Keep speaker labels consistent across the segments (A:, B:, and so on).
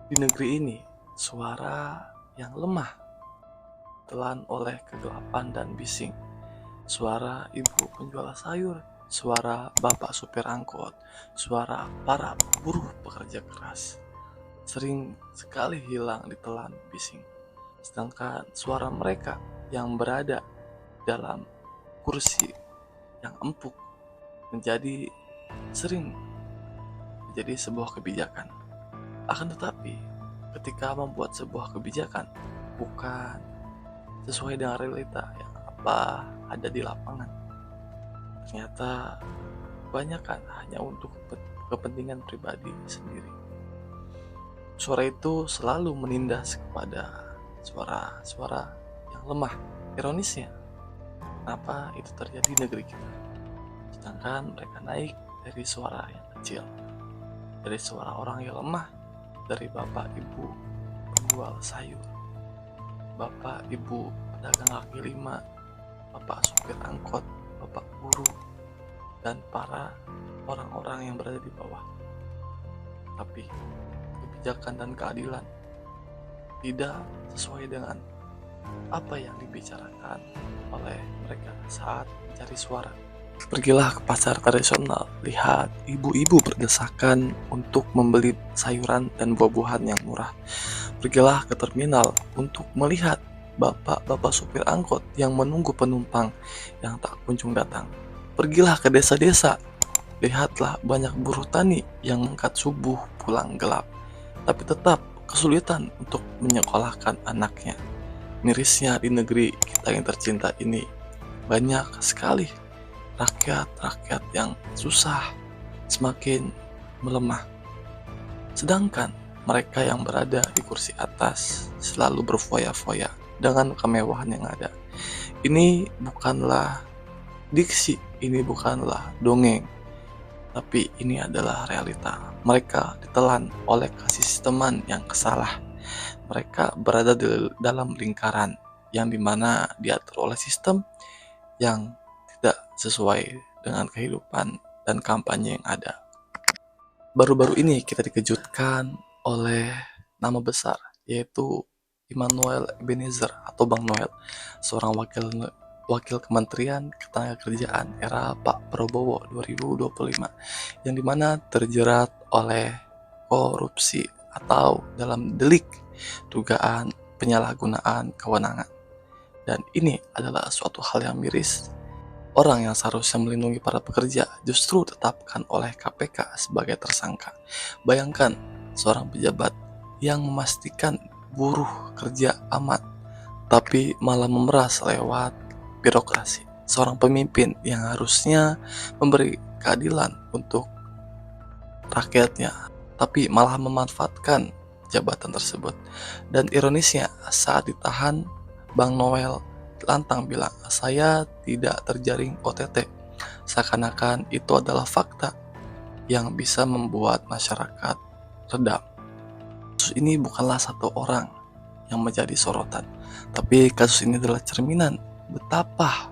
A: Di negeri ini, suara yang lemah telan oleh kegelapan dan bising. Suara ibu penjual sayur, suara bapak supir angkot, suara para buruh pekerja keras sering sekali hilang ditelan bising. Sedangkan suara mereka yang berada dalam kursi yang empuk menjadi sering menjadi sebuah kebijakan. Akan tetapi, ketika membuat sebuah kebijakan bukan sesuai dengan realita yang apa ada di lapangan, ternyata kebanyakan hanya untuk kepentingan pribadi sendiri. Suara itu selalu menindas kepada suara-suara yang lemah. Ironisnya, kenapa itu terjadi di negeri kita? Sedangkan mereka naik dari suara yang kecil, dari suara orang yang lemah, dari bapak ibu penjual sayur, bapak ibu pedagang kaki lima, bapak supir angkot, bapak guru, dan para orang-orang yang berada di bawah. Tapi kebijakan dan keadilan tidak sesuai dengan apa yang dibicarakan oleh mereka saat mencari suara. Pergilah ke pasar tradisional, lihat ibu-ibu berdesakan untuk membeli sayuran dan buah-buahan yang murah. Pergilah ke terminal untuk melihat bapak-bapak supir angkot yang menunggu penumpang yang tak kunjung datang. Pergilah ke desa-desa, lihatlah banyak buruh tani yang mengangkat subuh pulang gelap, tapi tetap kesulitan untuk menyekolahkan anaknya. Mirisnya di negeri kita yang tercinta ini, banyak sekali rakyat-rakyat yang susah semakin melemah. Sedangkan mereka yang berada di kursi atas selalu berfoya-foya dengan kemewahan yang ada. Ini bukanlah diksi, ini bukanlah dongeng, tapi ini adalah realita. Mereka ditelan oleh kasisteman yang salah. Mereka berada dalam lingkaran yang dimana diatur oleh sistem yang tidak sesuai dengan kehidupan dan kampanye yang ada. Baru-baru ini kita dikejutkan oleh nama besar, yaitu Immanuel Ebenezer atau Bang Noel, seorang wakil Kementerian Ketenagakerjaan era Pak Prabowo 2025, yang dimana terjerat oleh korupsi atau dalam delik dugaan penyalahgunaan kewenangan. Dan ini adalah suatu hal yang miris. Orang yang seharusnya melindungi para pekerja justru ditetapkan oleh KPK sebagai tersangka. Bayangkan seorang pejabat yang memastikan buruh kerja aman, tapi malah memeras lewat birokrasi. Seorang pemimpin yang harusnya memberi keadilan untuk rakyatnya, tapi malah memanfaatkan jabatan tersebut. Dan ironisnya, saat ditahan, Bang Noel lantang bilang, "Saya tidak terjaring OTT." Seakan-akan itu adalah fakta yang bisa membuat masyarakat redam. Kasus ini bukanlah satu orang yang menjadi sorotan, tapi kasus ini adalah cerminan betapa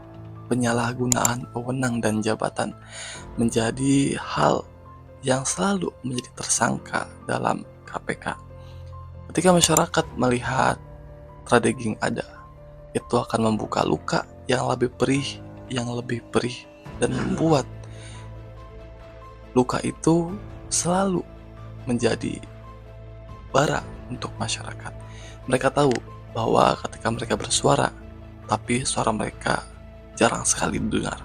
A: penyalahgunaan wewenang dan jabatan menjadi hal yang selalu menjadi tersangka dalam KPK. Ketika masyarakat melihat strategi yang ada, itu akan membuka luka yang lebih perih, dan membuat luka itu selalu menjadi bara untuk masyarakat. Mereka tahu bahwa ketika mereka bersuara, tapi suara mereka jarang sekali didengar.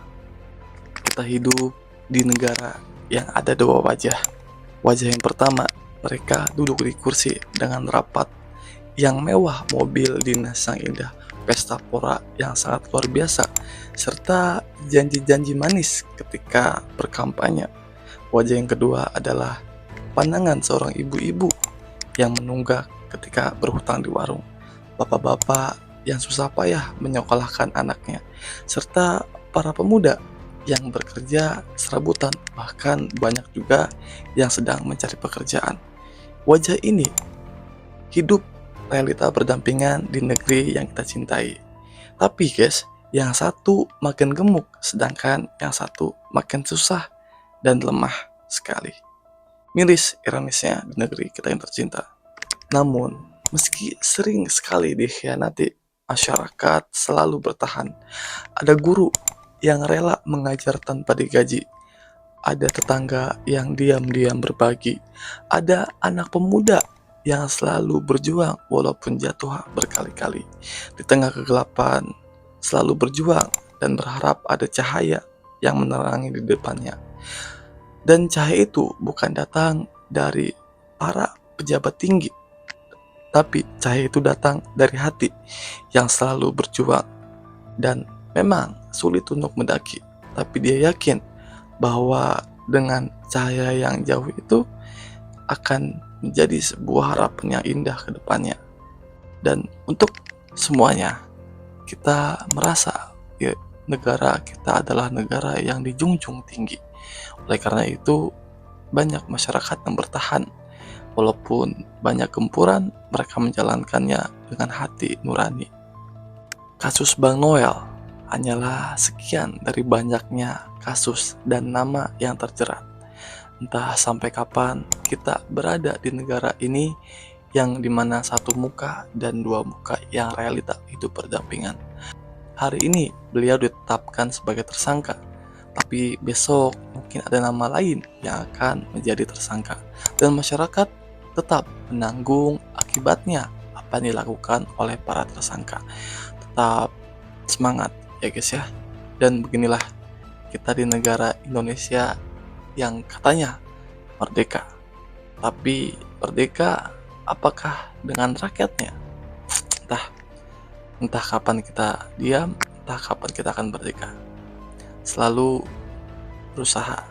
A: Kita hidup di negara yang ada dua wajah. Wajah yang pertama, mereka duduk di kursi dengan rapat yang mewah, mobil dinas yang indah, pesta pora yang sangat luar biasa, serta janji-janji manis ketika berkampanye. Wajah yang kedua adalah pandangan seorang ibu-ibu yang menunggak ketika berhutang di warung, bapak-bapak yang susah payah menyekolahkan anaknya, serta para pemuda yang bekerja serabutan, bahkan banyak juga yang sedang mencari pekerjaan. Wajah ini hidup realita berdampingan di negeri yang kita cintai. Tapi guys, yang satu makin gemuk, sedangkan yang satu makin susah dan lemah sekali. Miris ironisnya di negeri kita yang tercinta. Namun, meski sering sekali dikhianati, masyarakat selalu bertahan. Ada guru yang rela mengajar tanpa digaji. Ada tetangga yang diam-diam berbagi. Ada anak pemuda yang selalu berjuang walaupun jatuh berkali-kali. Di tengah kegelapan, selalu berjuang dan berharap ada cahaya yang menerangi di depannya. Dan cahaya itu bukan datang dari para pejabat tinggi, tapi cahaya itu datang dari hati yang selalu berjuang. Dan memang sulit untuk mendaki, tapi dia yakin bahwa dengan cahaya yang jauh itu akan menjadi sebuah harapan yang indah ke depannya. Dan untuk semuanya, kita merasa ya, negara kita adalah negara yang dijunjung tinggi. Oleh karena itu, banyak masyarakat yang bertahan. Walaupun banyak gempuran, mereka menjalankannya dengan hati nurani. Kasus Bang Noel hanyalah sekian dari banyaknya kasus dan nama yang terjerat. Entah sampai kapan kita berada di negara ini yang dimana satu muka dan dua muka yang realita hidup berdampingan. Hari ini beliau ditetapkan sebagai tersangka, tapi besok mungkin ada nama lain yang akan menjadi tersangka. Dan masyarakat tetap menanggung akibatnya apa yang dilakukan oleh para tersangka. Tetap semangat ya guys ya. Dan beginilah kita di negara Indonesia yang katanya merdeka, tapi merdeka apakah dengan rakyatnya? Entah kapan kita diam, entah kapan kita akan merdeka. Selalu berusaha